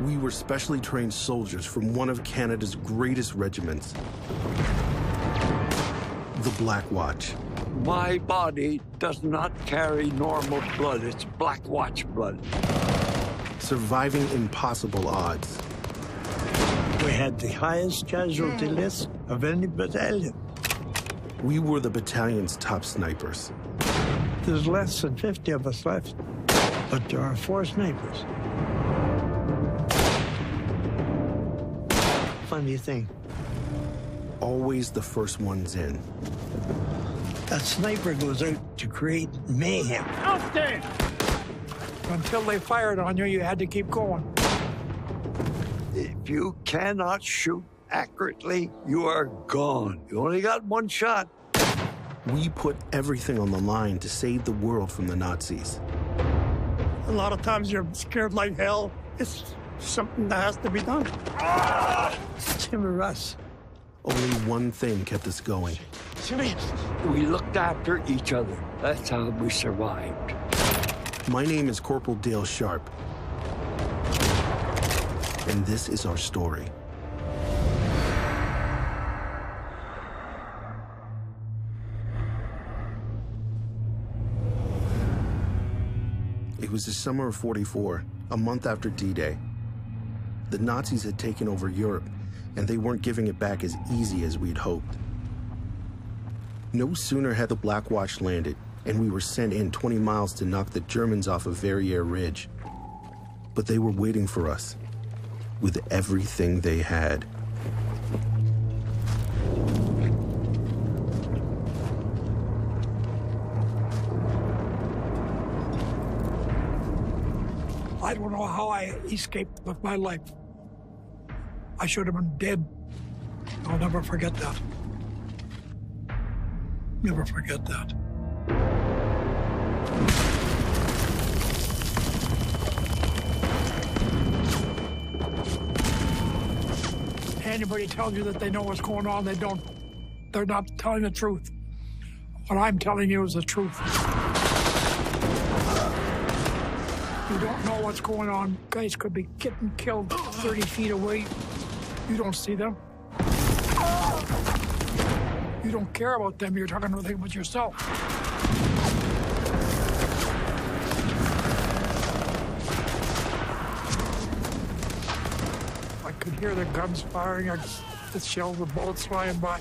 We were specially trained soldiers from one of Canada's greatest regiments, the Black Watch. My body does not carry normal blood. It's Black Watch blood. Surviving impossible odds. We had the highest casualty list of any battalion. We were the battalion's top snipers. There's less than 50 of us left, but there are 4 snipers. Funny thing. Always the first ones in. That sniper goes out to create mayhem. Outstanding! Until they fired on you, you had to keep going. If you cannot shoot accurately, you are gone. You only got one shot. We put everything on the line to save the world from the Nazis. A lot of times you're scared like hell. It's something that has to be done. Tim and Russ. Only one thing kept us going. Jimmy! We looked after each other. That's how we survived. My name is Corporal Dale Sharp, and this is our story. It was the summer of '44, a month after D-Day. The Nazis had taken over Europe, and they weren't giving it back as easy as we'd hoped. No sooner had the Black Watch landed, and we were sent in 20 miles to knock the Germans off of Verrières Ridge. But they were waiting for us, with everything they had. I don't know how I escaped with my life. I should have been dead. I'll never forget that. Never forget that. Anybody tells you that they know what's going on, they don't. They're not telling the truth. What I'm telling you is the truth. You don't know what's going on. Guys could be getting killed 30 feet away. You don't see them. You don't care about them. You're talking about yourself. I could hear the guns firing, the shells, the bullets flying by.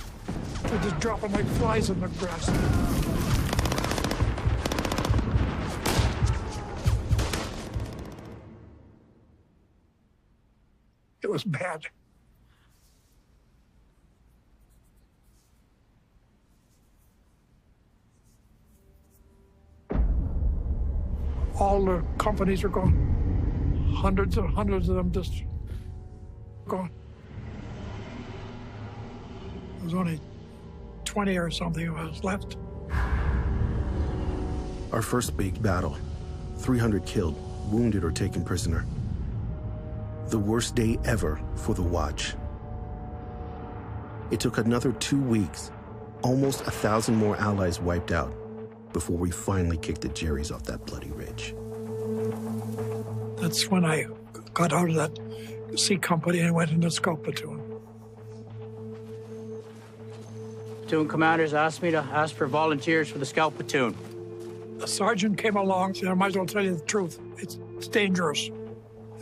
They're just dropping like flies in the grass. It was bad. All the companies are gone. Hundreds and hundreds of them just gone. There was only 20 or something of us left. Our first big battle. 300 killed, wounded, or taken prisoner. The worst day ever for the Watch. It took another 2 weeks, almost 1,000 more Allies wiped out, before we finally kicked the Jerry's off that bloody ridge. That's when I got out of that C Company and went into Scout Platoon. Platoon commanders asked me to ask for volunteers for the Scout Platoon. The sergeant came along and said, I might as well tell you the truth. It's dangerous.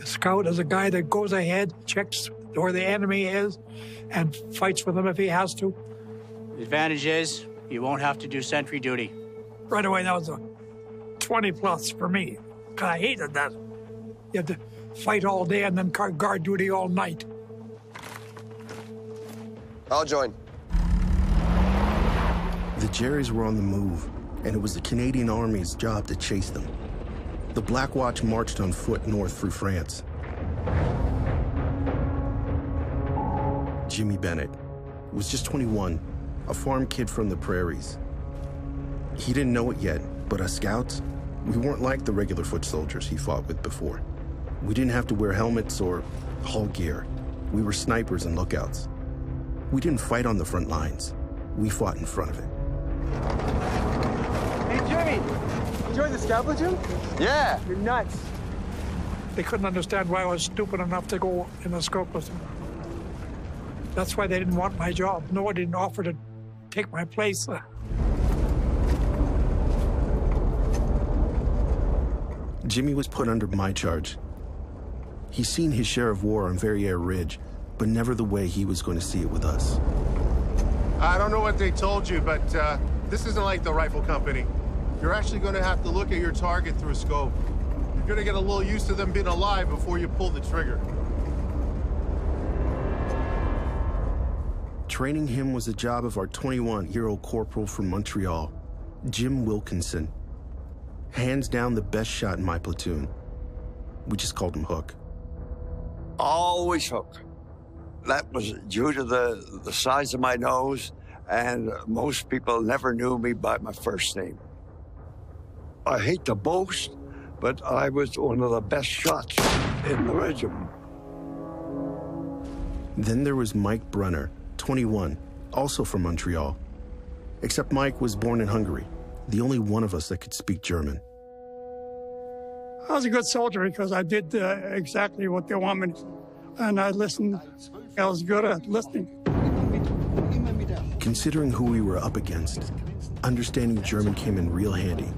A scout is a guy that goes ahead, checks where the enemy is, and fights with him if he has to. The advantage is you won't have to do sentry duty. Right away, that was a 20 plus for me. I hated that. You had to fight all day and then guard duty all night. I'll join. The Jerry's were on the move, and it was the Canadian Army's job to chase them. The Black Watch marched on foot north through France. Jimmy Bennett was just 21, a farm kid from the prairies. He didn't know it yet, but us scouts, we weren't like the regular foot soldiers he fought with before. We didn't have to wear helmets or hull gear. We were snipers and lookouts. We didn't fight on the front lines. We fought in front of it. Hey, Jimmy! You joined the Scout Platoon? Yeah. You're nuts. They couldn't understand why I was stupid enough to go in the scout platoon. That's why they didn't want my job. Nobody didn't offer to take my place. Jimmy was put under my charge. He's seen his share of war on Verrières Ridge, but never the way he was going to see it with us. I don't know what they told you, but this isn't like the rifle company. You're actually going to have to look at your target through a scope. You're going to get a little used to them being alive before you pull the trigger. Training him was the job of our 21-year-old corporal from Montreal, Jim Wilkinson. Hands down the best shot in my platoon. We just called him Hook. Always Hook. That was due to the size of my nose, and most people never knew me by my first name. I hate to boast, but I was one of the best shots in the regiment. Then there was Mike Brunner, 21, also from Montreal. Except Mike was born in Hungary, the only one of us that could speak German. I was a good soldier because I did exactly what they want me to, and I listened. I was good at listening. Considering who we were up against, understanding German came in real handy,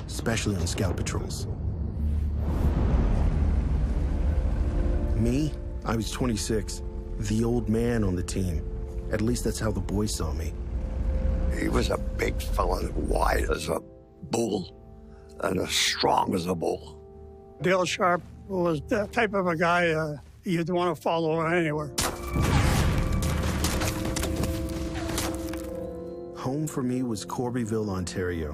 especially on scout patrols. Me, I was 26, the old man on the team. At least that's how the boys saw me. He was a big fella, wide as a bull and as strong as a bull. Dale Sharp was the type of a guy you'd want to follow anywhere. Home for me was Corbyville, Ontario,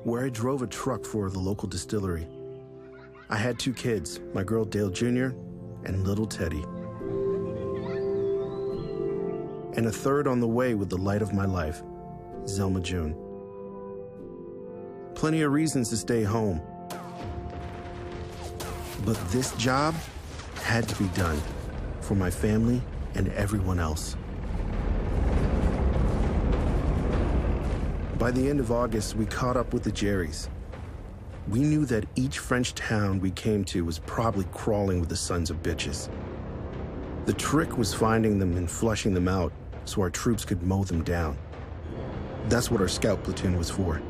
where I drove a truck for the local distillery. I had 2 kids, my girl Dale Jr. and little Teddy. And a third on the way with the light of my life, Zelma June. Plenty of reasons to stay home. But this job had to be done for my family and everyone else. By the end of August, we caught up with the Jerrys. We knew that each French town we came to was probably crawling with the sons of bitches. The trick was finding them and flushing them out so our troops could mow them down. That's what our scout platoon was for.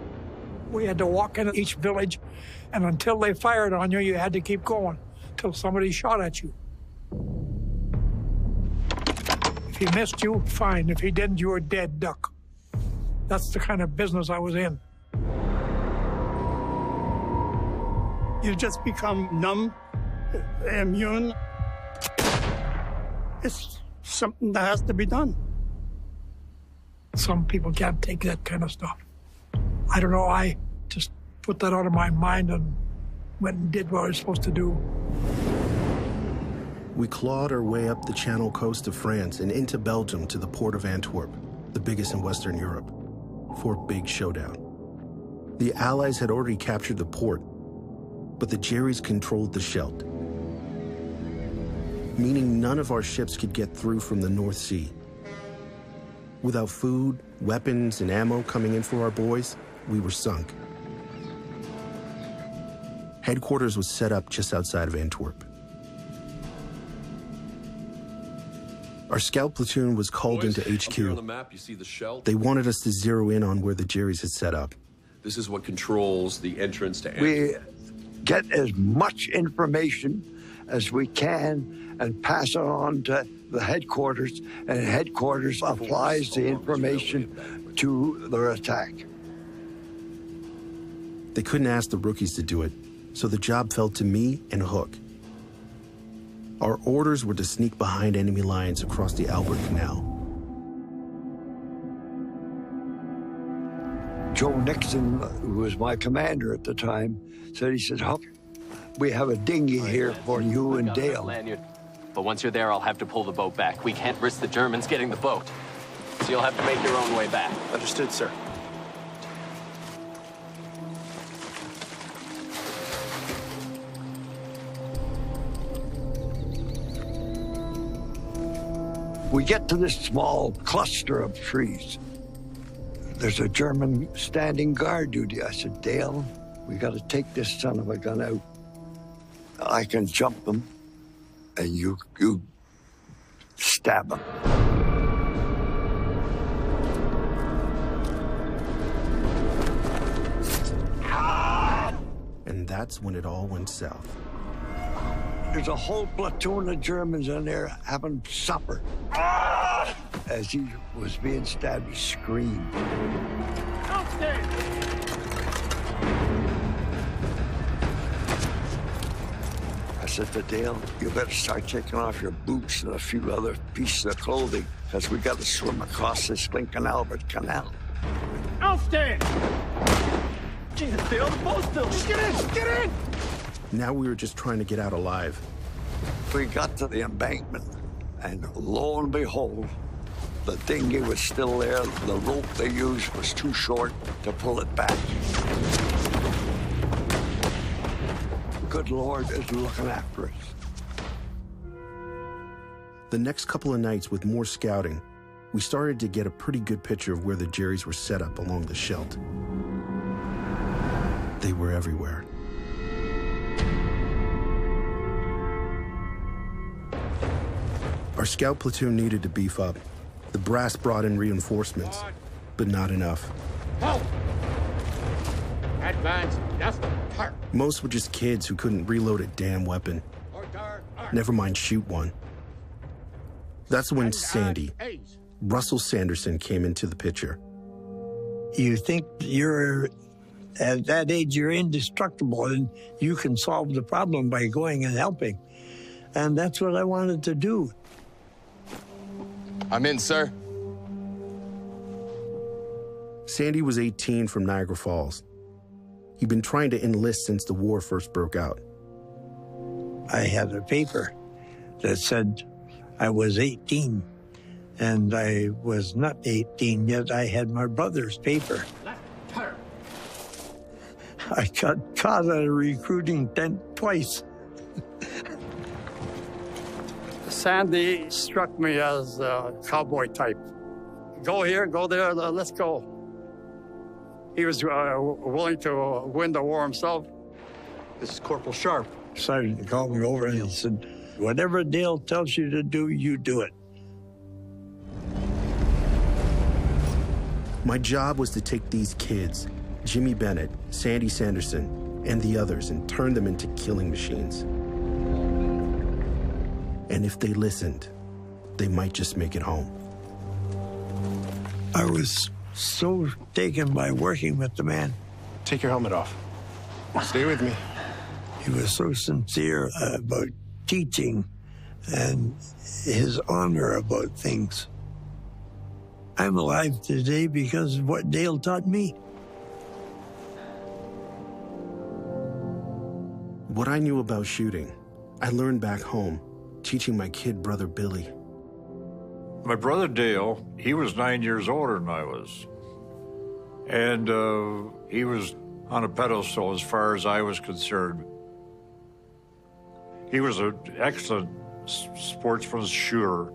We had to walk into each village, and until they fired on you, you had to keep going till somebody shot at you. If he missed you, fine. If he didn't, you were dead duck. That's the kind of business I was in. You just become numb, immune. It's something that has to be done. Some people can't take that kind of stuff. I don't know, I just put that out of my mind and went and did what I was supposed to do. We clawed our way up the Channel coast of France and into Belgium to the port of Antwerp, the biggest in Western Europe, for a big showdown. The Allies had already captured the port, but the Jerrys controlled the Scheldt, meaning none of our ships could get through from the North Sea. Without food, weapons, and ammo coming in for our boys, we were sunk. Headquarters was set up just outside of Antwerp. Our scout platoon was called into HQ. Here on the map, you see the Scheldt. They wanted us to zero in on where the Jerrys had set up. This is what controls the entrance to We Antwerp. get as much information as we can and pass it on to the headquarters, and headquarters applies the information to their attack. They couldn't ask the rookies to do it, so the job fell to me and Hook. Our orders were to sneak behind enemy lines across the Albert Canal. Joe Nixon, who was my commander at the time, said, he said, Huck, we have a dinghy here for you and Dale. But once you're there, I'll have to pull the boat back. We can't risk the Germans getting the boat. So you'll have to make your own way back. Understood, sir. We get to this small cluster of trees. There's a German standing guard duty. I said, Dale, we got to take this son of a gun out. I can jump them, and you stab them. And that's when it all went south. There's a whole platoon of Germans in there having supper. As he was being stabbed, he screamed. I said to Dale, you better start taking off your boots and a few other pieces of clothing, because we got to swim across this Lincoln Albert Canal. Outstand! Jesus, Dale, the boat's still. Just get in! Now we were just trying to get out alive. We got to the embankment, and lo and behold, the dinghy was still there. The rope they used was too short to pull it back. Good Lord is looking after us. The next couple of nights with more scouting, we started to get a pretty good picture of where the Jerrys were set up along the Scheldt. They were everywhere. Our scout platoon needed to beef up. The brass brought in reinforcements, but not enough. Help! Advance, left, part. Most were just kids who couldn't reload a damn weapon. Never mind shoot one. That's when Sandy, Russell Sanderson, came into the picture. You think you're, at that age, you're indestructible and you can solve the problem by going and helping. And that's what I wanted to do. I'm in, sir. Sandy was 18 from Niagara Falls. He'd been trying to enlist since the war first broke out. I had a paper that said I was 18, and I was not 18 yet. I had my brother's paper. I got caught at a recruiting tent twice. Sandy struck me as a cowboy type. Go here, go there, let's go. He was willing to win the war himself. This is Corporal Sharp. Started to call me over and he said, whatever Dale tells you to do, you do it. My job was to take these kids, Jimmy Bennett, Sandy Sanderson, and the others, and turn them into killing machines. And if they listened, they might just make it home. I was so taken by working with the man. Take your helmet off. Stay with me. He was so sincere about teaching and his honor about things. I'm alive today because of what Dale taught me. What I knew about shooting, I learned back home, teaching my kid brother Billy. My brother Dale, he was 9 years older than I was. And he was on a pedestal as far as I was concerned. He was an excellent sportsman shooter.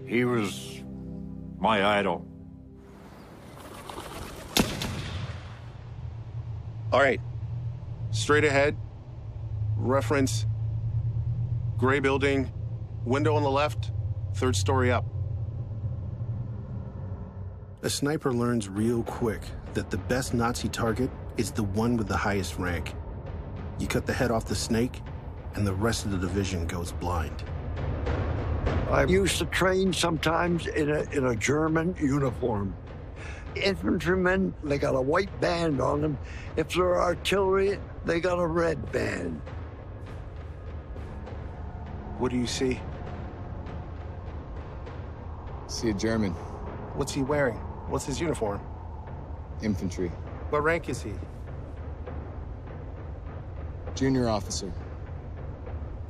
He was my idol. All right. Straight ahead. Reference. Gray building. Window on the left. Third story up. A sniper learns real quick that the best Nazi target is the one with the highest rank. You cut the head off the snake, and the rest of the division goes blind. I used to train sometimes in a German uniform. Infantrymen, they got a white band on them. If they're artillery, they got a red band. What do you see? See a German. What's he wearing? What's his uniform? Infantry. What rank is he? Junior officer.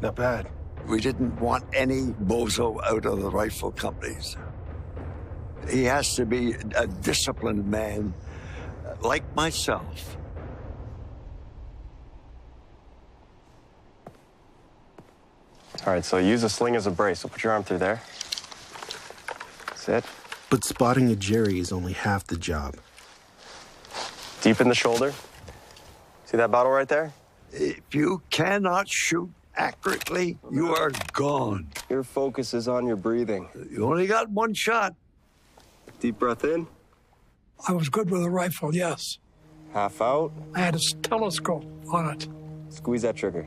Not bad. We didn't want any bozo out of the rifle companies. He has to be a disciplined man, like myself. All right, so use a sling as a brace. So put your arm through there. That's it. But spotting a Jerry is only half the job. Deep in the shoulder. See that bottle right there? If you cannot shoot accurately, you are gone. Your focus is on your breathing. You only got one shot. Deep breath in. I was good with a rifle, yes. Half out. I had a telescope on it. Squeeze that trigger.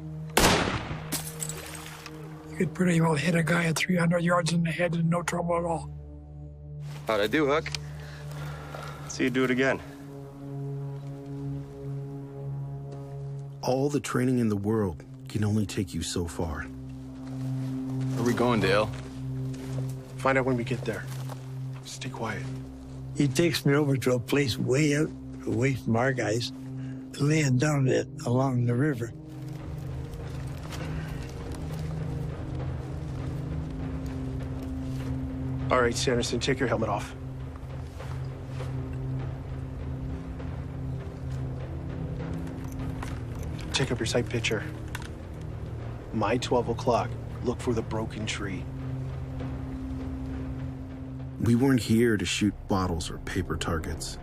You could pretty well hit a guy at 300 yards in the head and no trouble at all. How'd I do, Hook? See you do it again. All the training in the world can only take you so far. Where are we going, Dale? Find out when we get there. Stay quiet. He takes me over to a place way out, away from our guys, laying down it along the river. All right, Sanderson, take your helmet off. Take up your sight picture. My 12 o'clock. Look for the broken tree. We weren't here to shoot bottles or paper targets.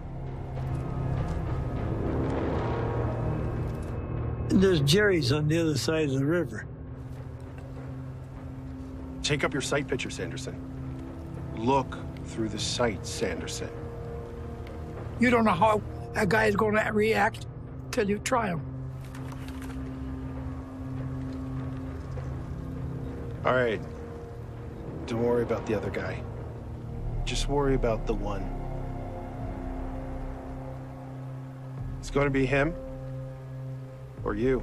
And there's Jerry's on the other side of the river. Take up your sight picture, Sanderson. Look through the sight, Sanderson. You don't know how a guy is going to react till you try him. All right. Don't worry about the other guy. Just worry about the one. It's going to be him or you.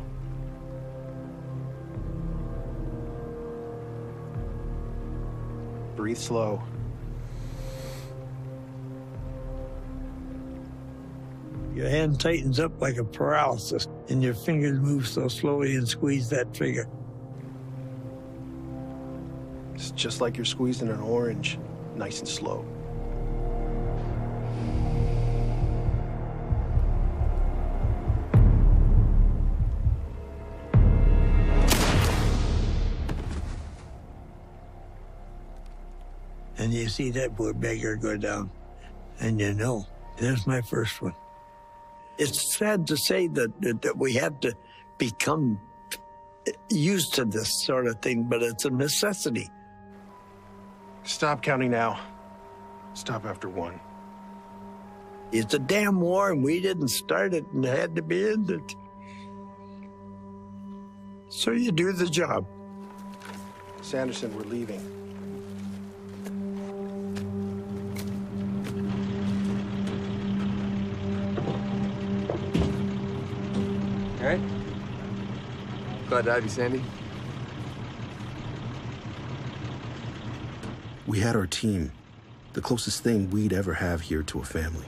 Breathe slow. Your hand tightens up like a paralysis, and your fingers move so slowly and squeeze that trigger. It's just like you're squeezing an orange, nice and slow. And you see that poor beggar go down, and you know, there's my first one. It's sad to say that we have to become used to this sort of thing, but it's a necessity. Stop counting now. Stop after one. It's a damn war, and we didn't start it, and it had to be ended. So you do the job. Sanderson, we're leaving. All right. Glad to have you, Sandy. We had our team, the closest thing we'd ever have here to a family.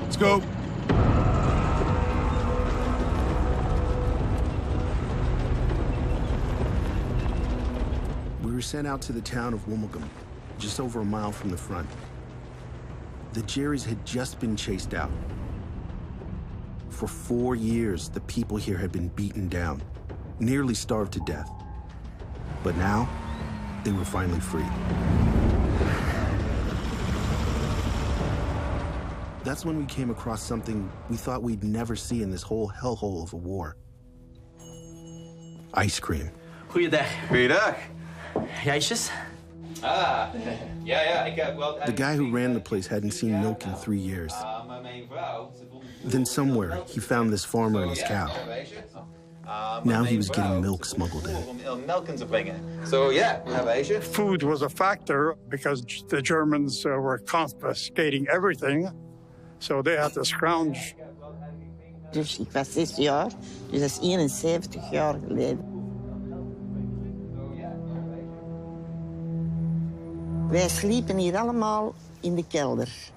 Let's go. We were sent out to the town of Woolmagum, just over a mile from the front. The Jerrys had just been chased out. For 4 years, the people here had been beaten down, nearly starved to death. But now, they were finally free. That's when we came across something we thought we'd never see in this whole hellhole of a war. Ice cream. Goeiedag. Goeiedag. Ijsjes? The guy who ran the place hadn't seen milk in 3 years. Then somewhere, he found this farmer and his cow. Now he was getting milk smuggled in. So yeah, we have ijsje. Food was a factor because the Germans were confiscating everything. So they had to scrounge. Dus ik was 6 jaar, dus dat is 71 jaar geleden. Wij sliepen hier allemaal in de kelder.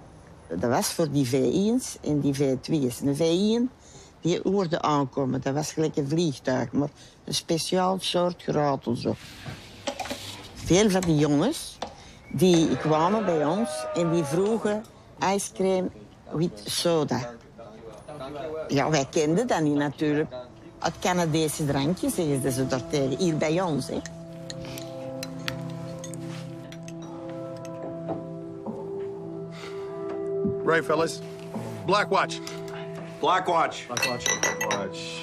Dat was voor die V1's en die V2's. Een V1 die hoorde aankomen, dat was gelijk een vliegtuig, maar een speciaal soort geratel zo. Veel van die jongens die kwamen bij ons en die vroegen ijscream wit soda. Ja, wij kenden dat niet natuurlijk. Het Canadese drankje, zeggen ze daartegen, hier bij ons. Hè. Right, fellas. Black Watch. Black Watch. Black Watch. Black Watch.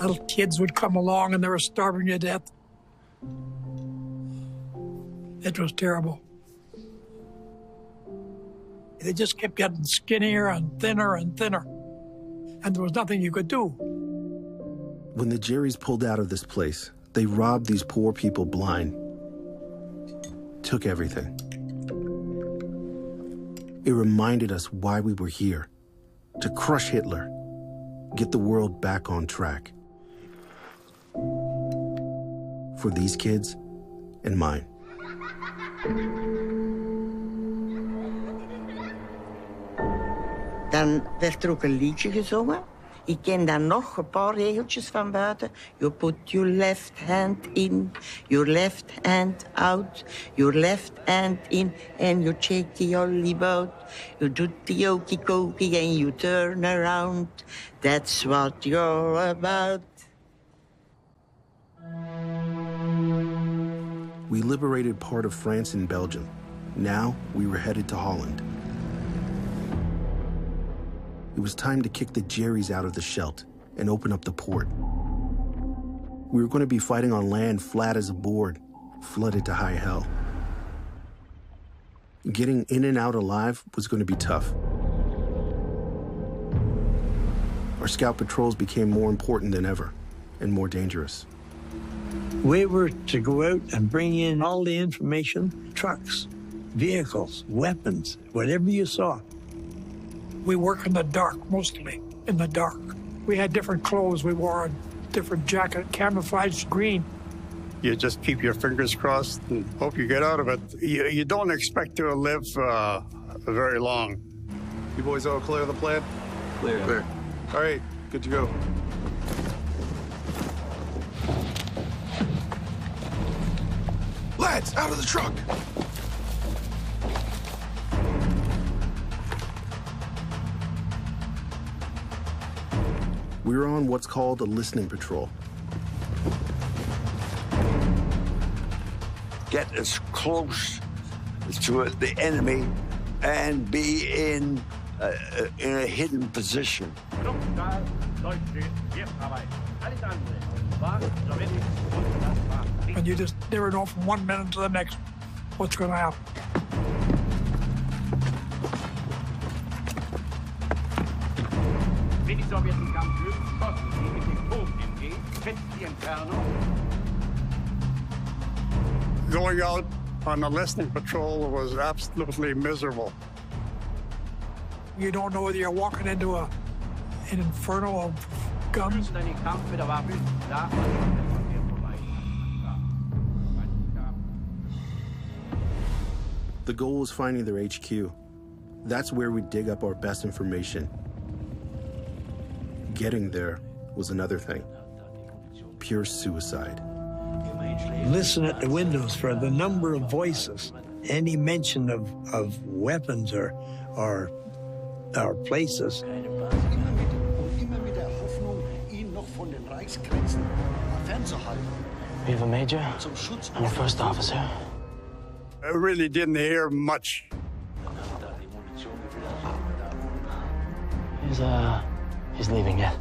Little kids would come along and they were starving to death. It was terrible. They just kept getting skinnier and thinner, and there was nothing you could do. When the Jerrys pulled out of this place, they robbed these poor people blind, took everything. It reminded us why we were here, to crush Hitler, get the world back on track. For these kids and mine. Dan werd er ook een liedje gezongen. Ik ken daar nog een paar regeltjes van buiten. You put your left hand in, your left hand out, your left hand in, and you shake the ollie boat. You do the okey cokey and you turn around. That's what you're about. We liberated part of France and Belgium. Now we were headed to Holland. It was time to kick the Jerrys out of the Scheldt and open up the port. We were going to be fighting on land flat as a board, flooded to high hell. Getting in and out alive was going to be tough. Our scout patrols became more important than ever and more dangerous. We were to go out and bring in all the information, trucks, vehicles, weapons, whatever you saw. We work in the dark, mostly in the dark. We had different clothes we wore, a different jacket, camouflaged green. You just keep your fingers crossed and hope you get out of it. You don't expect to live very long. You boys all clear of the plan? Clear. All right, good to go. Lads, out of the truck! We were on what's called a listening patrol. Get as close to the enemy and be in a hidden position. And you just never know from 1 minute to the next what's going to happen. Going out on a listening patrol was absolutely miserable. You don't know whether you're walking into an inferno of guns. The goal was finding their HQ. That's where we'd dig up our best information. Getting there was another thing. Pure suicide. Listen at the windows for the number of voices. Any mention of weapons or places. We have a major and a first officer. I really didn't hear much. He's leaving yet.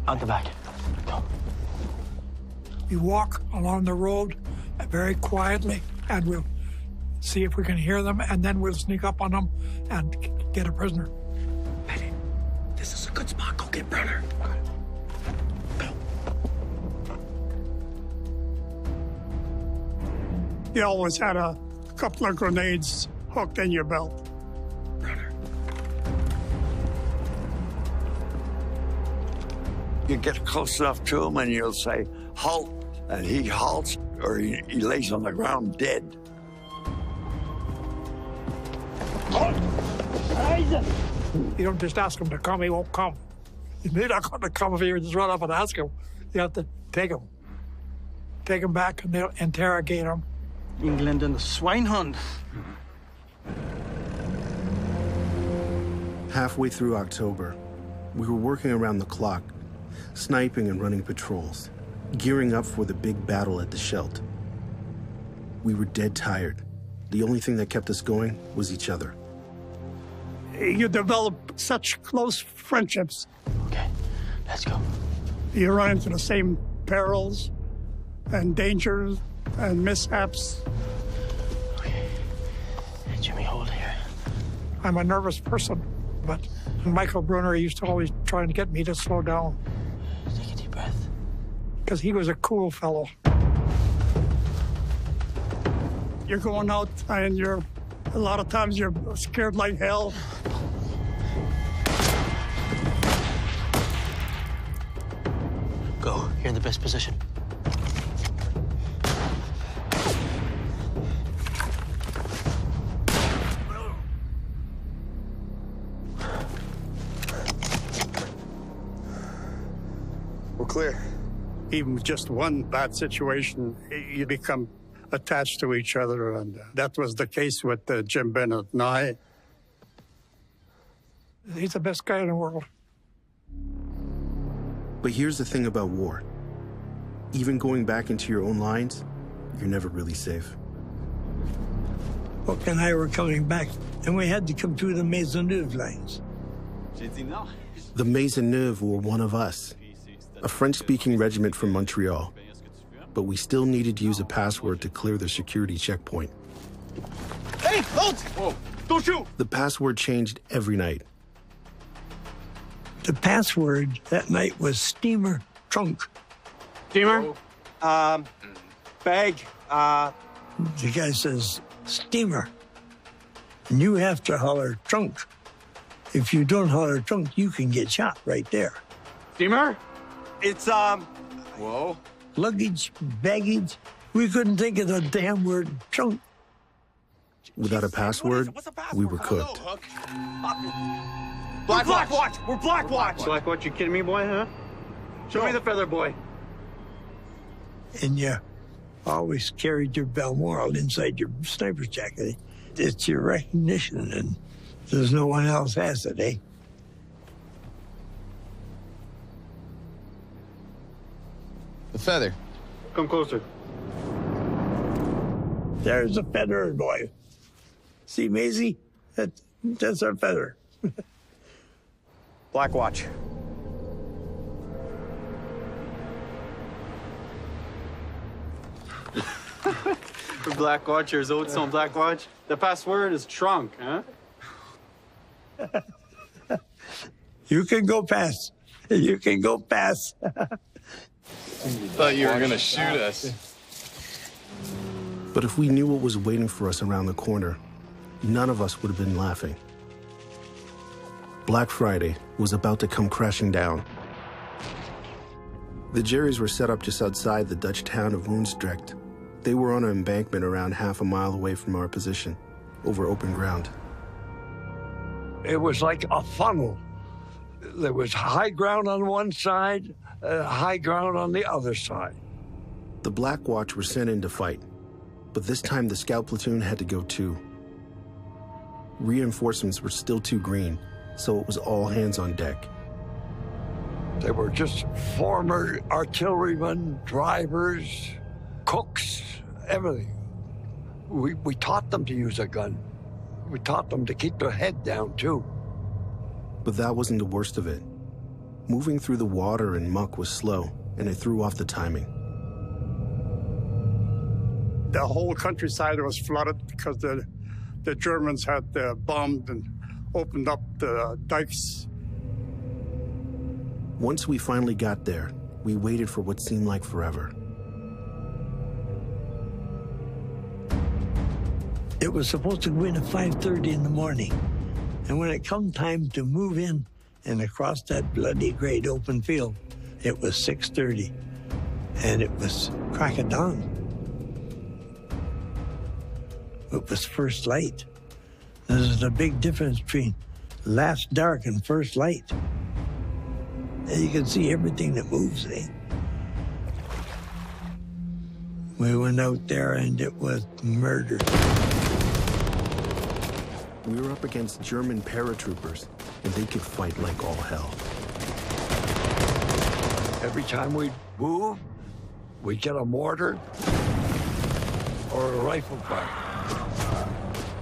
Out the back. Go. We walk along the road very quietly, and we'll see if we can hear them, and then we'll sneak up on them and get a prisoner. Betty, this is a good spot. Go get Brunner. Go. You always had a couple of grenades hooked in your belt. Brunner. You get close enough to him and you'll say, halt, and he halts or he lays on the ground dead. You don't just ask him to come, he won't come. He's not going to come if you just run up and ask him. You have to take him. Take him back and they'll interrogate him. England and the swinehund. Halfway through October, we were working around the clock, sniping and running patrols, gearing up for the big battle at the Scheldt. We were dead tired, the only thing that kept us going was each other. You develop such close friendships. Okay, let's go. You run into the same perils and dangers and mishaps. Okay. Hey, Jimmy, hold here. I'm a nervous person, but Michael Brunner used to always try and get me to slow down. Take a deep breath. Because he was a cool fellow. You're going out and a lot of times you're scared like hell. Go. You're in the best position. We're clear. Even with just one bad situation, you become attached to each other, and that was the case with Jim Bennett and I. He's the best guy in the world. But here's the thing about war. Even going back into your own lines, you're never really safe. Buck and I were coming back, and we had to come through the Maisonneuve lines. The Maisonneuve were one of us, a French-speaking regiment from Montreal. But we still needed to use a password to clear the security checkpoint. Hey, hold! Whoa, don't shoot! The password changed every night. The password that night was steamer trunk. Steamer? Bag, The guy says, steamer. And you have to holler trunk. If you don't holler trunk, you can get shot right there. Steamer? It's, Whoa. Luggage, baggage. We couldn't think of the damn word trunk. Without a password, we were cooked. Black Watch! We're Black Watch! Black Watch, you kidding me, boy, huh? Show me the feather, boy. And you always carried your Balmoral inside your sniper's jacket. It's your recognition, and there's no one else has it, eh? The feather. Come closer. There's a feather, boy. See, Maisie? That's our feather. Black Watch. For Black Watchers, Oats on Black Watch. The password is trunk, huh? You can go past. You can go past. Thought you were gonna shoot us. But if we knew what was waiting for us around the corner, none of us would have been laughing. Black Friday was about to come crashing down. The Jerrys were set up just outside the Dutch town of Woensdrecht. They were on an embankment around half a mile away from our position, over open ground. It was like a funnel. There was high ground on one side, high ground on the other side. The Black Watch were sent in to fight, but this time the scout platoon had to go too. Reinforcements were still too green, so it was all hands on deck. They were just former artillerymen, drivers, cooks, everything. We taught them to use a gun. We taught them to keep their head down, too. But that wasn't the worst of it. Moving through the water and muck was slow, and it threw off the timing. The whole countryside was flooded because the Germans had bombed and opened up the dikes. Once we finally got there, we waited for what seemed like forever. It was supposed to go in at 5:30 in the morning. And when it come time to move in and across that bloody great open field, it was 6:30. And it was crack of dawn. It was first light. There's a big difference between last dark and first light. And you can see everything that moves, eh? We went out there and it was murder. We were up against German paratroopers, and they could fight like all hell. Every time we'd move, we'd get a mortar or a rifle fire.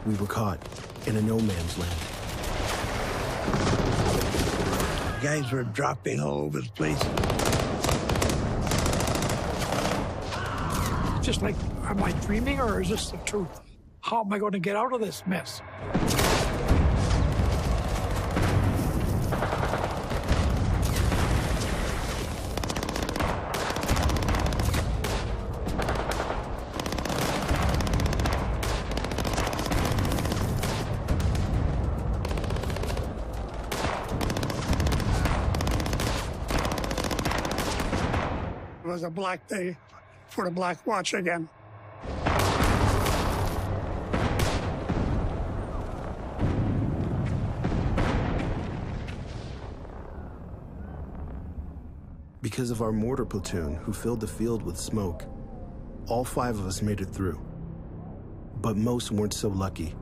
We were caught in a no man's land. Guys were dropping all over the place. Just like, am I dreaming or is this the truth? How am I going to get out of this mess? It was a black day for the Black Watch again. Because of our mortar platoon, who filled the field with smoke, all 5 of us made it through. But most weren't so lucky.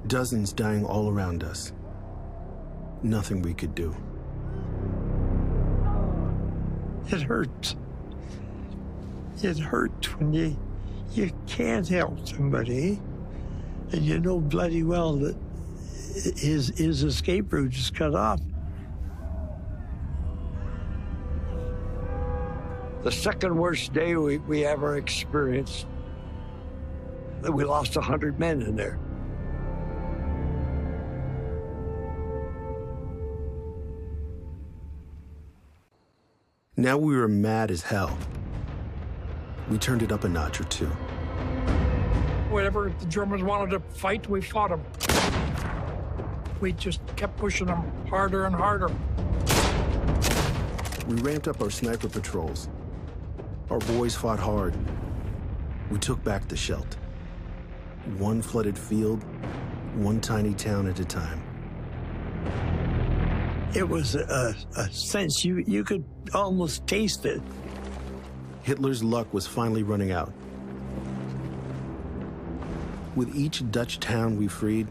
Dozens dying all around us. Nothing we could do. It hurts. It hurts when you can't help somebody, and you know bloody well that his escape route is cut off. The second worst day we ever experienced, we lost 100 men in there. Now we were mad as hell. We turned it up a notch or two. Whenever the Germans wanted to fight, we fought them. We just kept pushing them harder and harder. We ramped up our sniper patrols. Our boys fought hard. We took back the Scheldt. One flooded field, one tiny town at a time. It was a sense you could almost taste it. Hitler's luck was finally running out. With each Dutch town we freed,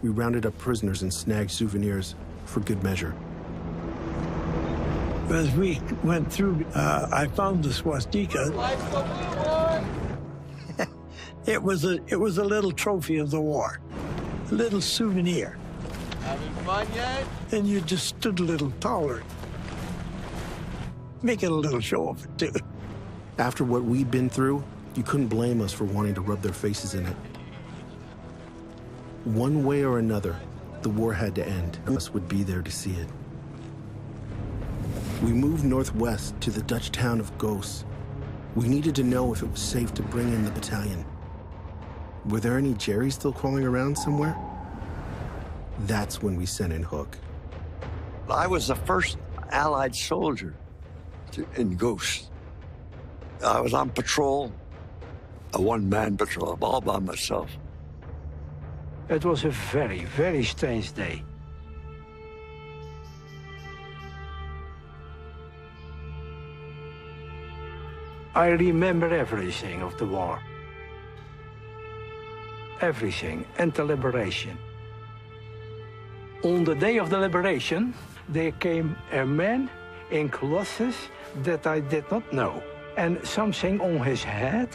we rounded up prisoners and snagged souvenirs for good measure. As we went through, I found the swastika. It was a little trophy of the war, a little souvenir. Having fun yet? And you just stood a little taller. Making a little show of it, too. After what we'd been through, you couldn't blame us for wanting to rub their faces in it. One way or another, the war had to end, and us would be there to see it. We moved northwest to the Dutch town of Goos. We needed to know if it was safe to bring in the battalion. Were there any Jerrys still crawling around somewhere? That's when we sent in Hook. I was the first Allied soldier in Goos. I was on patrol, a one-man patrol, all by myself. It was a very, very strange day. I remember everything of the war. Everything, and the liberation. On the day of the liberation, there came a man in clothes that I did not know, and something on his head.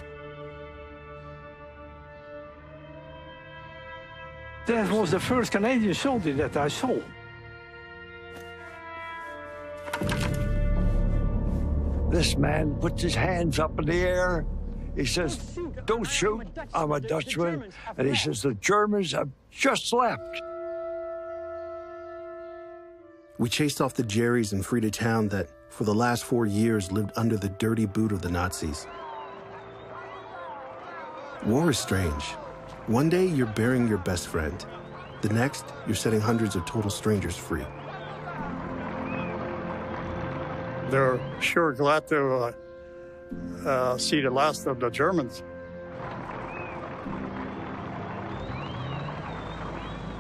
That was the first Canadian soldier that I saw. This man puts his hands up in the air. He says, "Don't shoot, I'm a Dutchman." And he says, "The Germans have just left." We chased off the Jerrys and freed a town that, for the last 4 years, lived under the dirty boot of the Nazis. War is strange. One day, you're burying your best friend. The next, you're setting hundreds of total strangers free. They're sure glad to see the last of the Germans.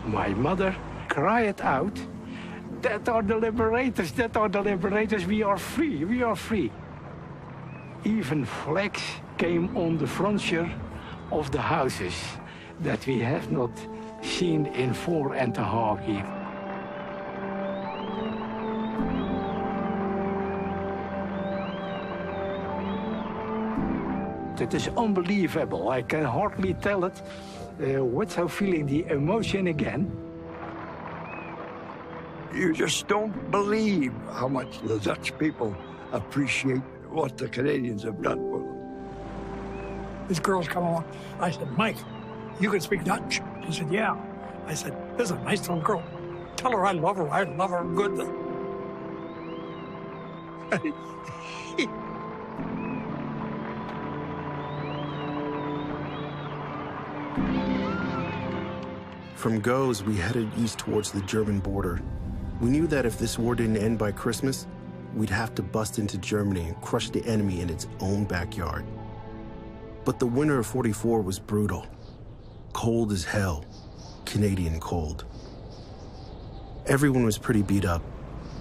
My mother cried out, "That are the liberators, that are the liberators, we are free, we are free." Even flags came on the frontier of the houses that we have not seen in 4.5 years. about. It is unbelievable. I can hardly tell it without feeling the emotion again. You just don't believe how much the Dutch people appreciate what the Canadians have done for them. These girls come along. I said, Mike, you can speak Dutch? He said, yeah. I said, this is a nice little girl. Tell her I love her good. From Goes, we headed east towards the German border. We knew that if this war didn't end by Christmas, we'd have to bust into Germany and crush the enemy in its own backyard. But the winter of '44 was brutal. Cold as hell. Canadian cold. Everyone was pretty beat up.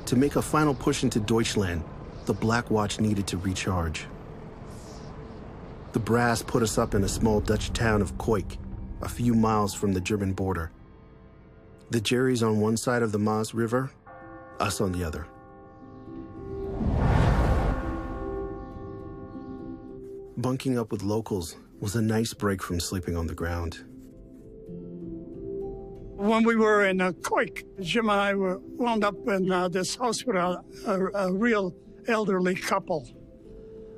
To make a final push into Deutschland, the Black Watch needed to recharge. The brass put us up in a small Dutch town of Koik, a few miles from the German border. The Jerry's on one side of the Maas River, us on the other. Bunking up with locals was a nice break from sleeping on the ground. When we were in Koik, Jim and I wound up in this house with a real elderly couple.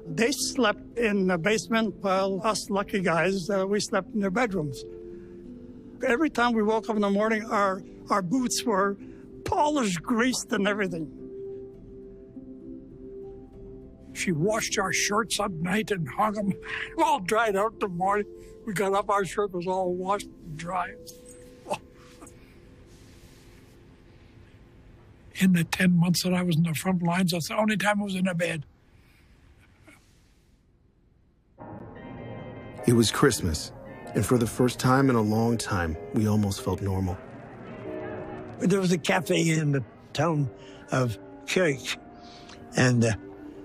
They slept in the basement while us lucky guys, we slept in their bedrooms. Every time we woke up in the morning, our boots were polished, greased, and everything. She washed our shirts at night and hung them all dried out in the morning. We got up, our shirt was all washed and dry. In the 10 months that I was in the front lines, that's the only time I was in a bed. It was Christmas, and for the first time in a long time, we almost felt normal. There was a cafe in the town of Koik, and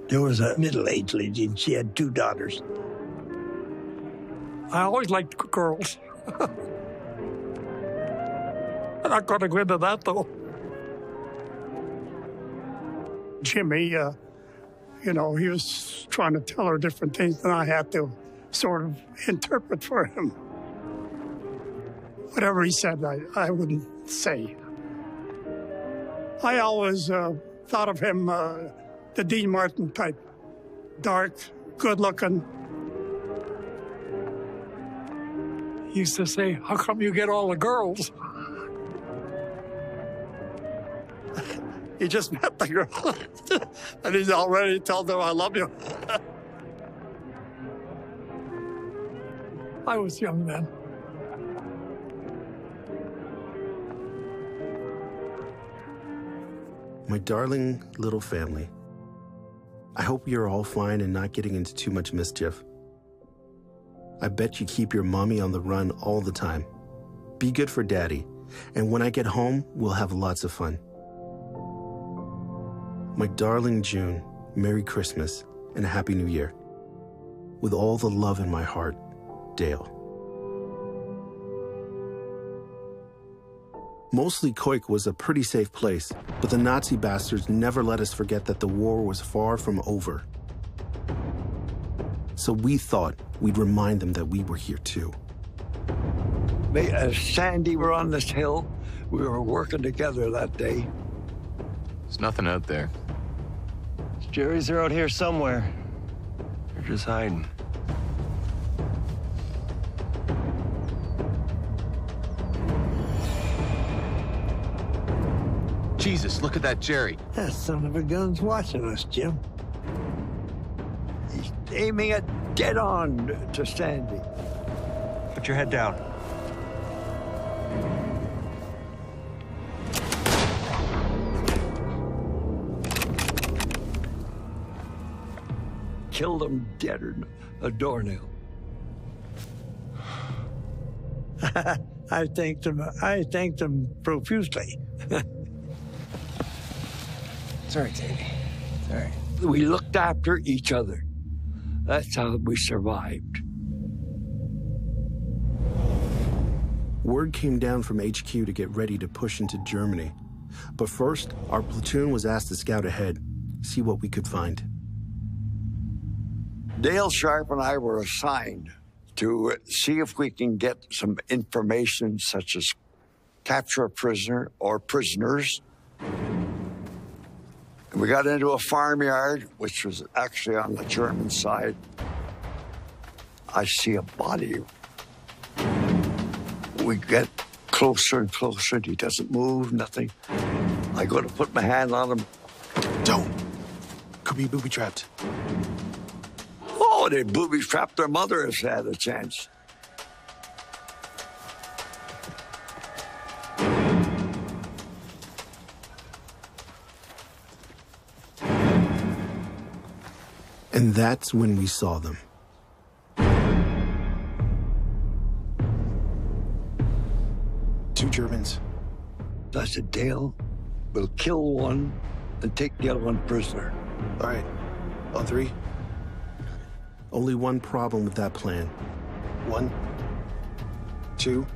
there was a middle-aged lady, and she had 2 daughters. I always liked girls. I'm not going to go into that, though. Jimmy, he was trying to tell her different things, and I had to sort of interpret for him. Whatever he said, I wouldn't say. I always thought of him, the Dean Martin type. Dark, good-looking. He used to say, how come you get all the girls? He just met the girl, and he's already told her, I love you. I was young then. My darling little family, I hope you're all fine and not getting into too much mischief. I bet you keep your mommy on the run all the time. Be good for Daddy, and when I get home, we'll have lots of fun. My darling June, Merry Christmas and a Happy New Year. With all the love in my heart, Dale. Mostly Koik was a pretty safe place, but the Nazi bastards never let us forget that the war was far from over. So we thought we'd remind them that we were here too. As Sandy were on this hill, we were working together that day. There's nothing out there. Jerry's are out here somewhere. They're just hiding. Jesus, look at that Jerry. That son of a gun's watching us, Jim. He's aiming it dead on to Sandy. Put your head down. Killed him dead or a doornail. I thanked him profusely. It's all right, Davey. It's all right. We looked after each other. That's how we survived. Word came down from HQ to get ready to push into Germany. But first, our platoon was asked to scout ahead, see what we could find. Dale Sharp and I were assigned to see if we can get some information such as capture a prisoner or prisoners. We got into a farmyard, which was actually on the German side. I see a body. We get closer and closer, and he doesn't move, nothing. I go to put my hand on him. Don't. Could be booby-trapped. Oh, they booby-trapped their mother if they had a chance. And that's when we saw them. Two Germans. I said, Dale, we'll kill one and take the other one prisoner. All right, on three. Only one problem with that plan. 1, 2.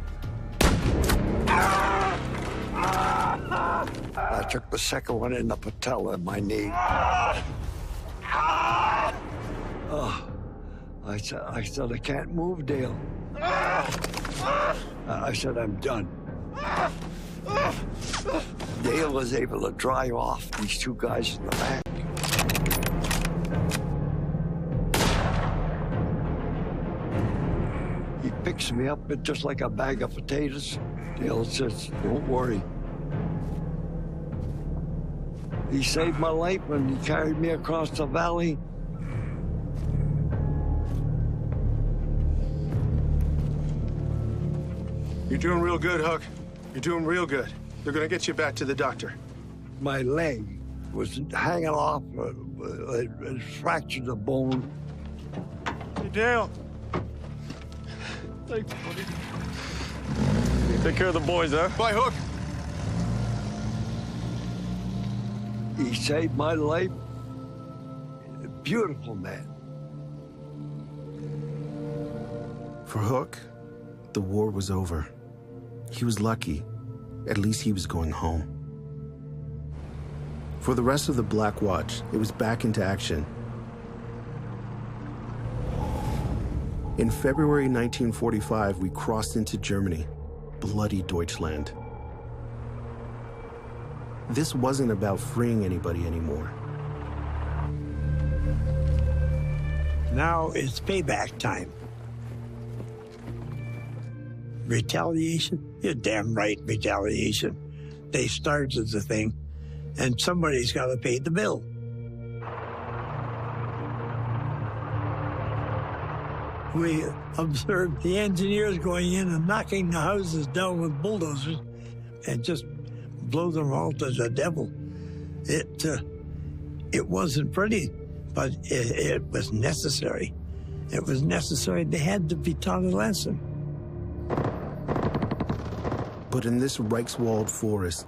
I took the second one in the patella in my knee. Oh, I said, I can't move, Dale. I said, I'm done. Dale was able to drive off these two guys in the back. He picks me up just like a bag of potatoes. Dale says, don't worry. He saved my life when he carried me across the valley. You're doing real good, Hook. You're doing real good. They're gonna get you back to the doctor. My leg was hanging off. It fractured the bone. Hey, Dale. Thanks, buddy. Take care of the boys, huh? Bye, Hook. He saved my life. A beautiful man. For Hook, the war was over. He was lucky. At least he was going home. For the rest of the Black Watch, it was back into action. In February 1945, we crossed into Germany, bloody Deutschland. This wasn't about freeing anybody anymore. Now it's payback time. Retaliation? You're damn right, retaliation. They started the thing, and somebody's got to pay the bill. We observed the engineers going in and knocking the houses down with bulldozers and just blow them all to the devil. It wasn't pretty, but it was necessary. It was necessary. They had to be taught a lesson. But in this Reichswald forest,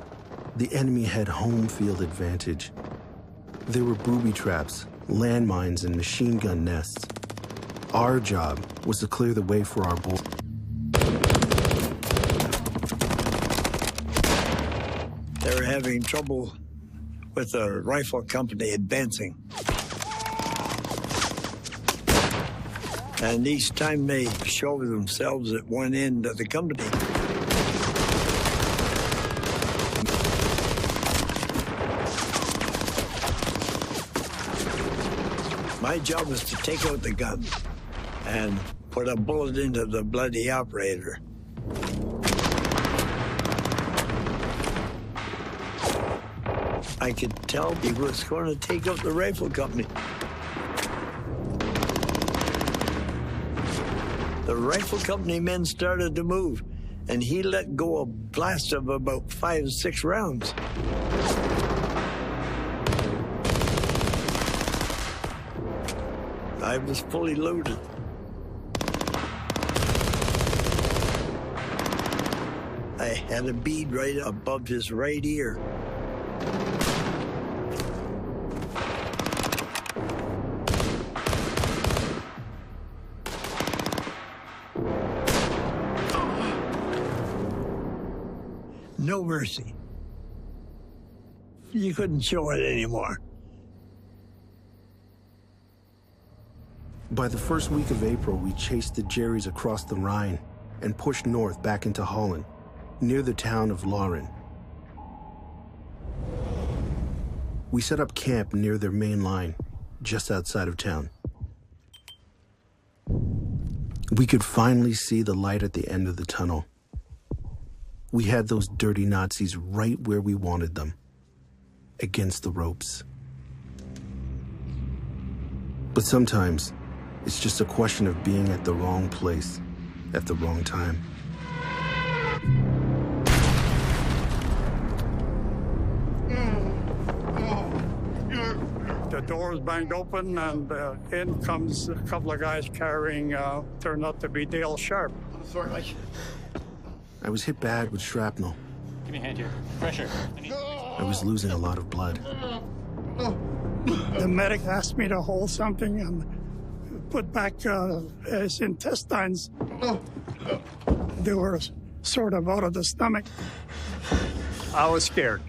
the enemy had home field advantage. There were booby traps, landmines, and machine gun nests. Our job was to clear the way for our boys. They were having trouble with the rifle company advancing. And each time they showed themselves at one end of the company, my job was to take out the gun and put a bullet into the bloody operator. I could tell he was going to take out the rifle company. The rifle company men started to move, and he let go a blast of about 5 or 6 rounds. I was fully loaded. I had a bead right above his right ear. No mercy. You couldn't show it anymore. By the first week of April, we chased the Jerries across the Rhine and pushed north back into Holland, near the town of Lauren. We set up camp near their main line, just outside of town. We could finally see the light at the end of the tunnel. We had those dirty Nazis right where we wanted them, against the ropes. But sometimes, it's just a question of being at the wrong place at the wrong time. The doors banged open, and in comes a couple of guys carrying, turned out to be Dale Sharp. Sorry, Mike. I was hit bad with shrapnel. Give me a hand here. Pressure. I was losing a lot of blood. The medic asked me to hold something and put back his intestines. They were sort of out of the stomach. I was scared.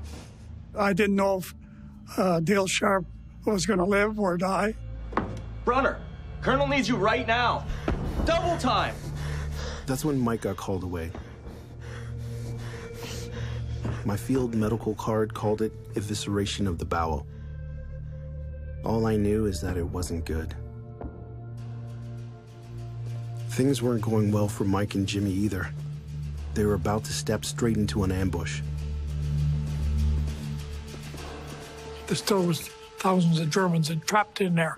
I didn't know if Dale Sharp was going to live or die. Brunner, Colonel needs you right now. Double time. That's when Mike got called away. My field medical card called it evisceration of the bowel. All I knew is that it wasn't good. Things weren't going well for Mike and Jimmy either. They were about to step straight into an ambush. There still was thousands of Germans entrapped in there.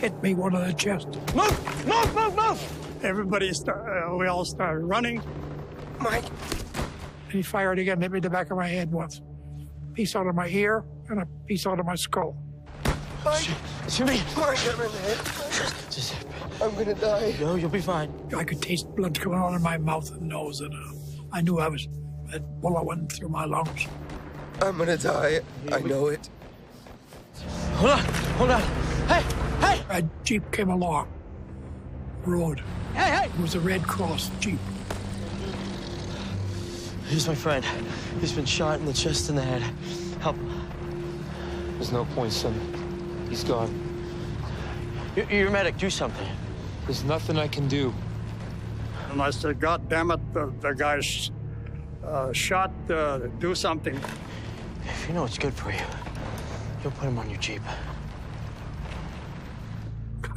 Hit me one in the chest. Move! Move! Move! Move! Everybody, we all started running. Mike. He fired again, hit me in the back of my head once. Piece out of my ear and a piece out of my skull. Mike! Jimmy! Mike, I'm in the head. I'm gonna die. No, you'll be fine. I could taste blood coming out of my mouth and nose, and I knew that bullet went through my lungs. I'm gonna die. I know it. Hold on, hold on. Hey, hey! A Jeep came along, road. Hey, hey! It was a Red Cross Jeep. Here's my friend. He's been shot in the chest and the head. Help him. There's no point, son. He's gone. You're a medic. Do something. There's nothing I can do. And I said, God damn it, the guy shot, do something. If you know what's good for you, you'll put him on your Jeep.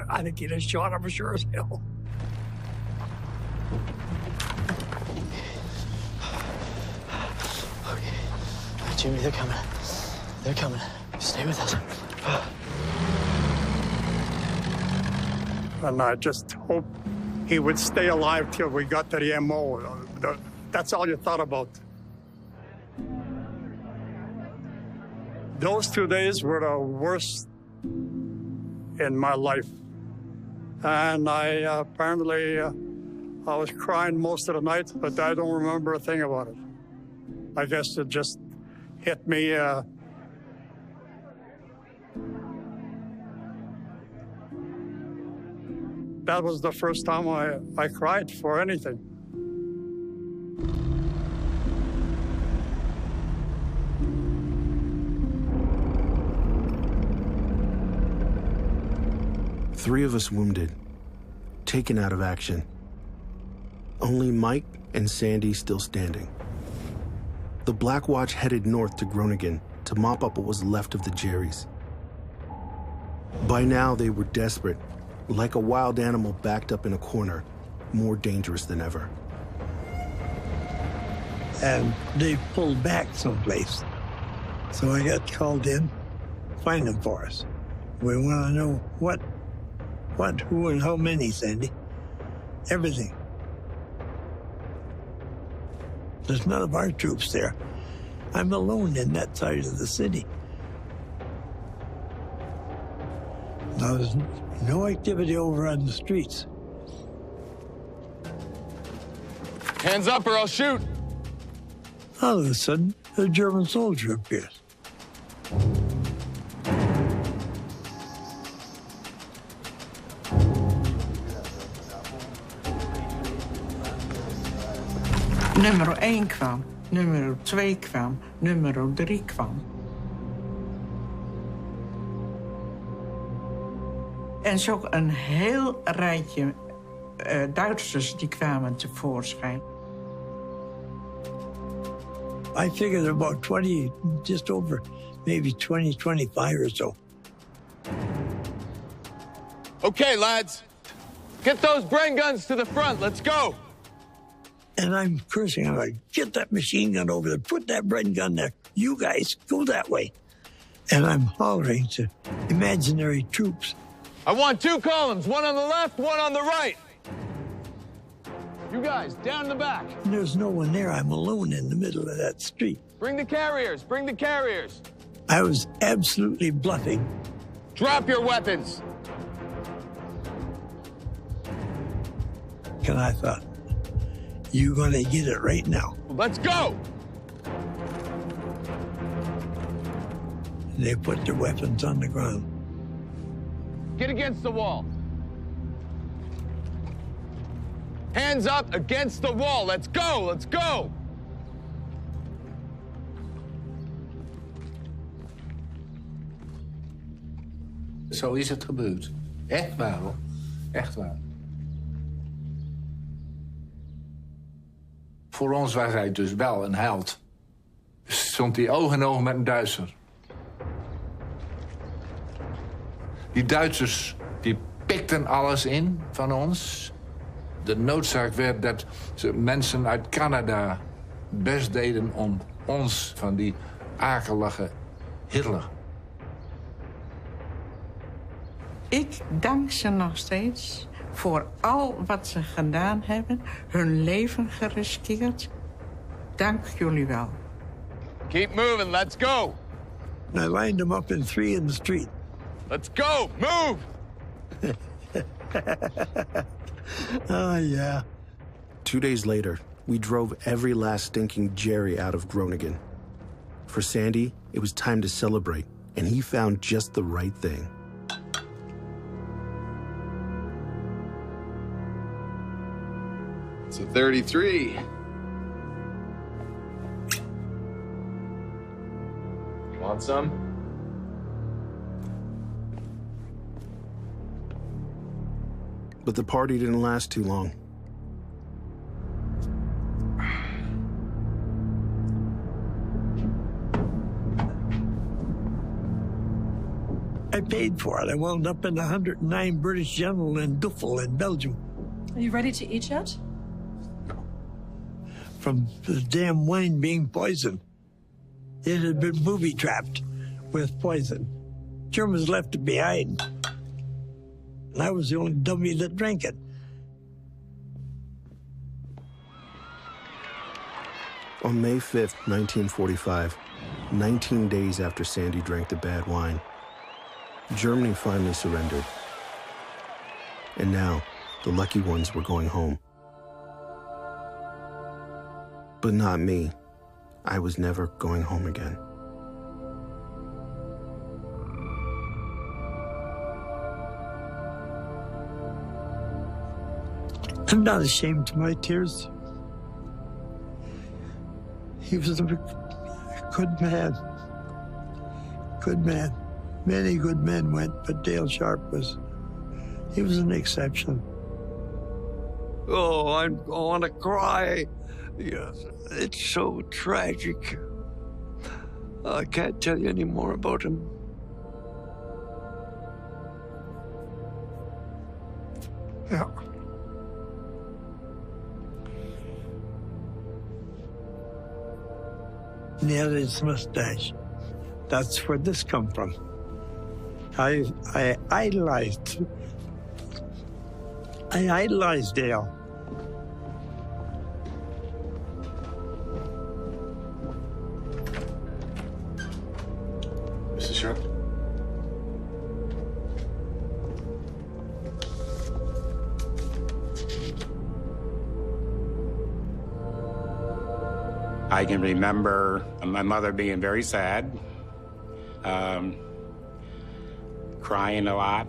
I think he'd have shot him sure as hell. Okay. Jimmy, they're coming. They're coming. Stay with us. And I just hope he would stay alive till we got to the MO. That's all you thought about. Those 2 days were the worst in my life. And I apparently, I was crying most of the night, but I don't remember a thing about it. I guess it just hit me. That was the first time I cried for anything. Three of us wounded, taken out of action. Only Mike and Sandy still standing. The Black Watch headed north to Groningen to mop up what was left of the Jerries. By now, they were desperate, like a wild animal backed up in a corner, more dangerous than ever. And they pulled back someplace. So I got called in, find them for us. We want to know what, who, and how many, Sandy. Everything. There's none of our troops there. I'm alone in that side of the city. Now, there's no activity over on the streets. Hands up or I'll shoot. All of a sudden, a German soldier appears. Nummer 1 kwam, nummer 2 kwam, nummer 3 kwam. En zo een heel rijtje Duitsers die kwamen tevoorschijn. I figured about 20, just over maybe 20, 25 or so. Okay, lads. Get those brain guns to the front. Let's go. And I'm cursing. I'm like, get that machine gun over there. Put that brain gun there. You guys, go that way. And I'm hollering to imaginary troops. I want 2 columns, one on the left, one on the right. You guys, down in the back. And there's no one there. I'm alone in the middle of that street. Bring the carriers, bring the carriers. I was absolutely bluffing. Drop your weapons. And I thought, you're gonna get it right now. Let's go. And they put their weapons on the ground. Get against the wall. Hands up against the wall. Let's go, let's go. Zo is het gebeurd. Echt waar, hoor. Echt waar. Voor ons was hij dus wel een held. Stond hij oog in oog met een Duitser. Die Duitsers die pikten alles in van ons. De noodzaak werd dat ze mensen uit Canada best deden om ons van die akelige Hitler. Ik dank ze nog steeds voor al wat ze gedaan hebben, hun leven geriskeerd. Dank jullie wel. Keep moving, let's go. And I lined them up in 3 in the street. Let's go, move! Oh, yeah. 2 days later, we drove every last stinking Jerry out of Groningen. For Sandy, it was time to celebrate, and he found just the right thing. It's a 33. Want some? But the party didn't last too long. I paid for it. I wound up in the 109 British General in Duffel in Belgium. Are you ready to eat yet? From the damn wine being poisoned. It had been booby-trapped with poison. Germans left it behind. And I was the only dummy that drank it. On May 5th, 1945, 19 days after Sandy drank the bad wine, Germany finally surrendered. And now, the lucky ones were going home. But not me. I was never going home again. I'm not ashamed of my tears. He was a good man. Good man. Many good men went, but Dale Sharp he was an exception. Oh, I want to cry. Yes, it's so tragic. I can't tell you any more about him. Yeah. And he had his mustache. That's where this come from. I idolized Dale. Mr. Sharp? I can remember my mother being very sad, crying a lot.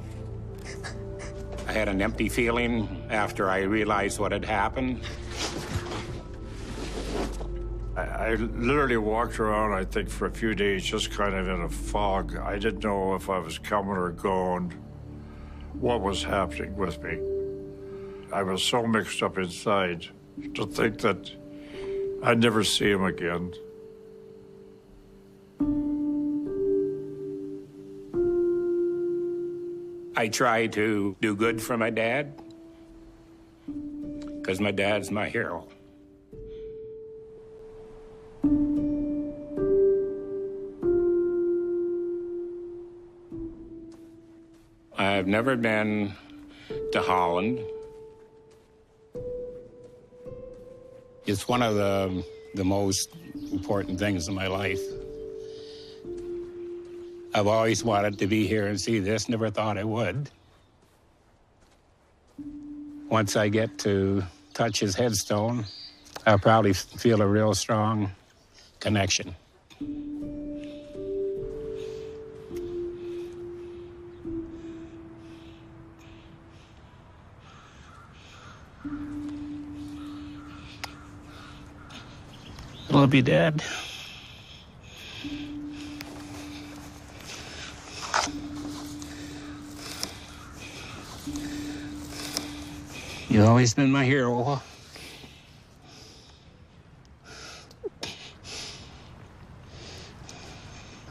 I had an empty feeling after I realized what had happened. I literally walked around, I think, for a few days just kind of in a fog. I didn't know if I was coming or going. what was happening with me. I was so mixed up inside to think that I'd never see him again. I try to do good for my dad, because my dad's my hero. I've never been to Holland. It's one of the most important things in my life. I've always wanted to be here and see this, never thought I would. Once I get to touch his headstone, I'll probably feel a real strong connection. Love you, Dad. You've always been my hero.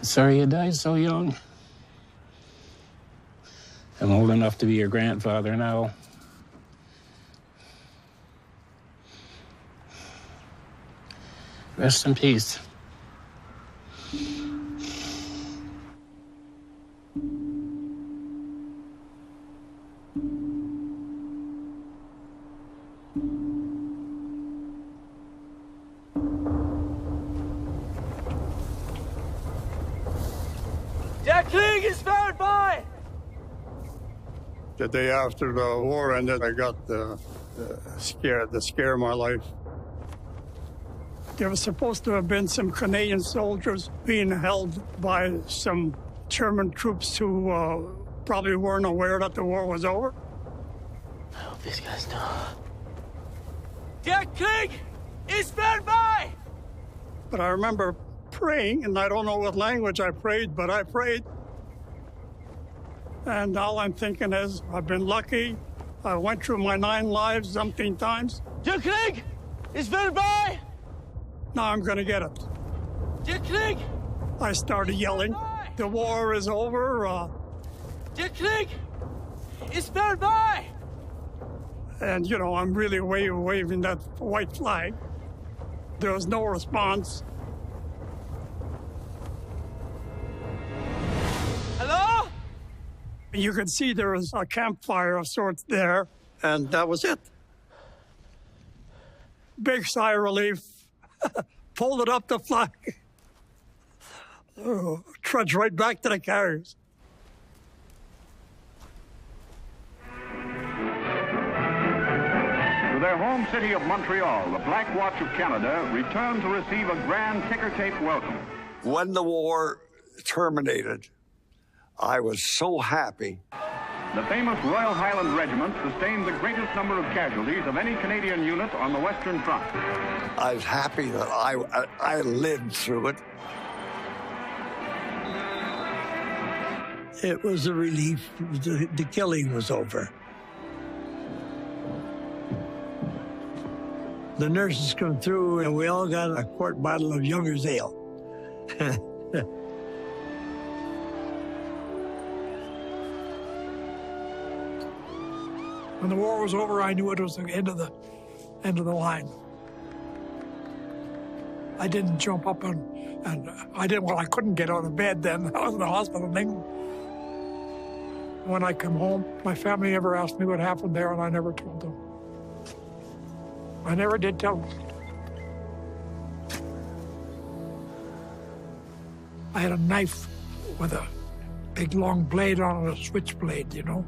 Sorry you died so young. I'm old enough to be your grandfather now. Rest in peace. Der Krieg ist vorbei! The day after the war ended, I got the scare of my life. There was supposed to have been some Canadian soldiers being held by some German troops who probably weren't aware that the war was over. I hope these guys know. Der Krieg ist vorbei! But I remember praying, and I don't know what language I prayed, but I prayed. And all I'm thinking is, I've been lucky. I went through my 9 lives umpteen times. Der Krieg ist vorbei! Now I'm gonna get it. Der Krieg! I started yelling, the war is over. Der Krieg ist vorbei! And, you know, I'm really waving that white flag. There was no response. Hello? You could see there was a campfire of sorts there, and that was it. Big sigh of relief. Folded up the flag. Trudged right back to the carriers. To their home city of Montreal, the Black Watch of Canada returned to receive a grand ticker-tape welcome. When the war terminated, I was so happy. The famous Royal Highland Regiment sustained the greatest number of casualties of any Canadian unit on the Western Front. I was happy that I lived through it. It was a relief. The killing was over. The nurses come through, and we all got a quart bottle of Younger's Ale. When the war was over, I knew it was the end of the line. I didn't jump up and I couldn't get out of bed then. I was in the hospital in England. When I come home, my family never asked me what happened there, and I never told them. I never did tell them. I had a knife with a big long blade on it, a switchblade, you know.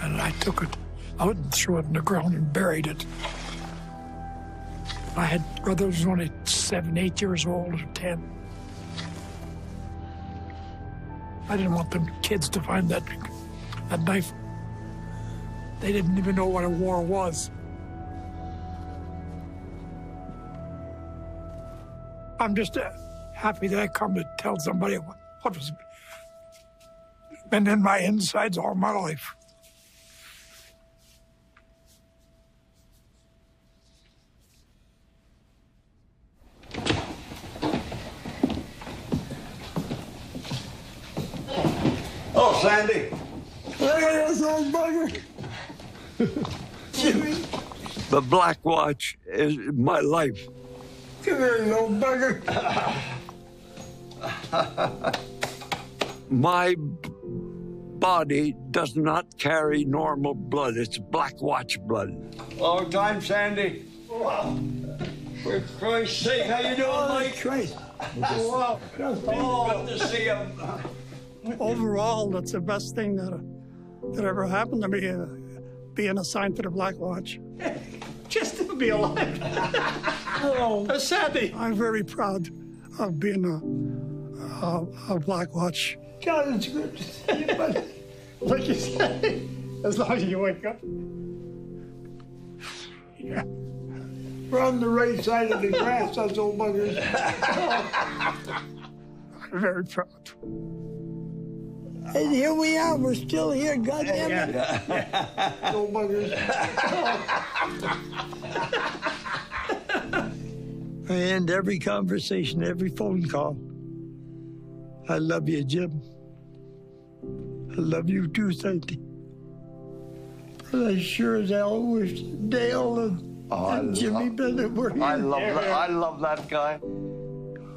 And I took it out and threw it in the ground and buried it. I had brothers only 7, 8 years old, or 10. I didn't want them kids to find that knife. They didn't even know what a war was. I'm just happy that I come to tell somebody what was been in my insides all my life. Oh, Sandy. There's old bugger. Jimmy. The Black Watch is my life. Come here, you old bugger. My body does not carry normal blood. It's Black Watch blood. Long time, Sandy. Wow. For Christ's sake, how you doing, Mike? Christ. Wow. Oh, good to see you. Overall, that's the best thing that ever happened to me, being assigned to the Black Watch. Just to be alive. Oh, Sandy. I'm very proud of being a Black Watch. God, it's good to see you, buddy. Like you say, as long as you wake up. Yeah. We're on the right side of the grass, those old buggers. I'm very proud. And here we are, we're still here, goddamn it. Old buggers. I end every conversation, every phone call. I love you, Jim. I love you too, Sandy. And I sure as hell wish Dale and Jimmy Bennett were here. I love that guy.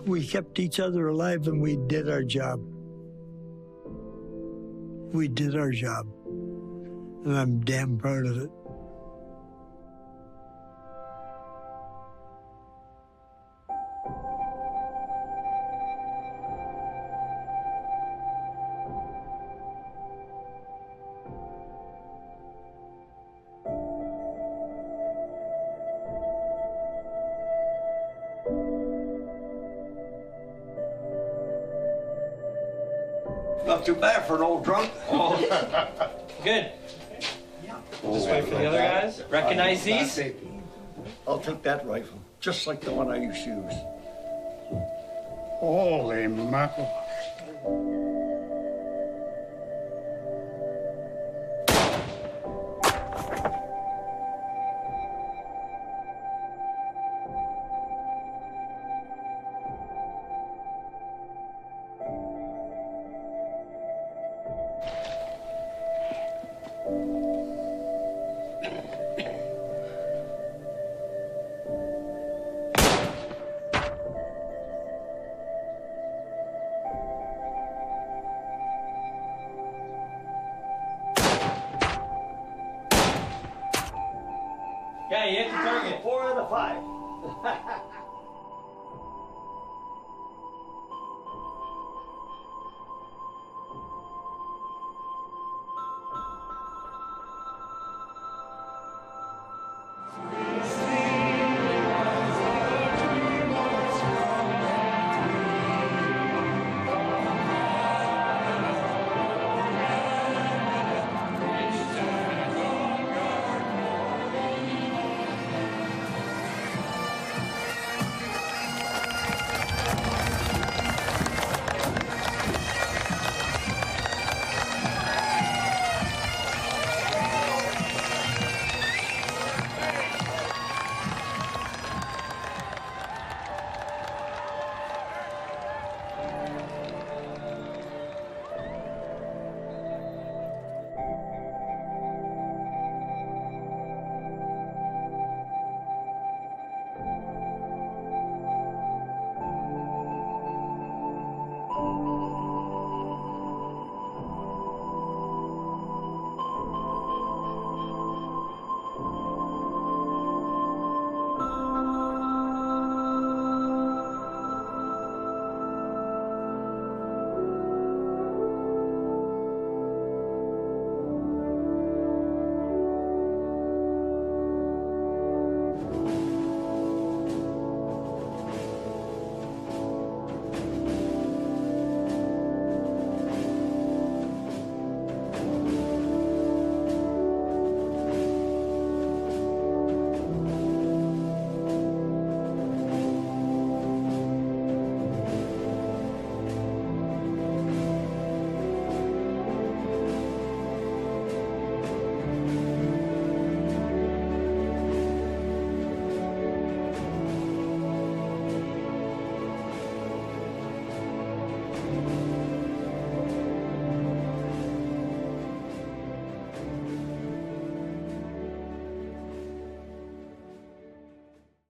We kept each other alive and we did our job. We did our job. And I'm damn proud of it. Not too bad for an old drunk. Oh. Good. Just wait for the other guys. Recognize these? I'll take that rifle, just like the one I used to use. Holy mackerel. Yeah, you hit the target. 4 out of 5.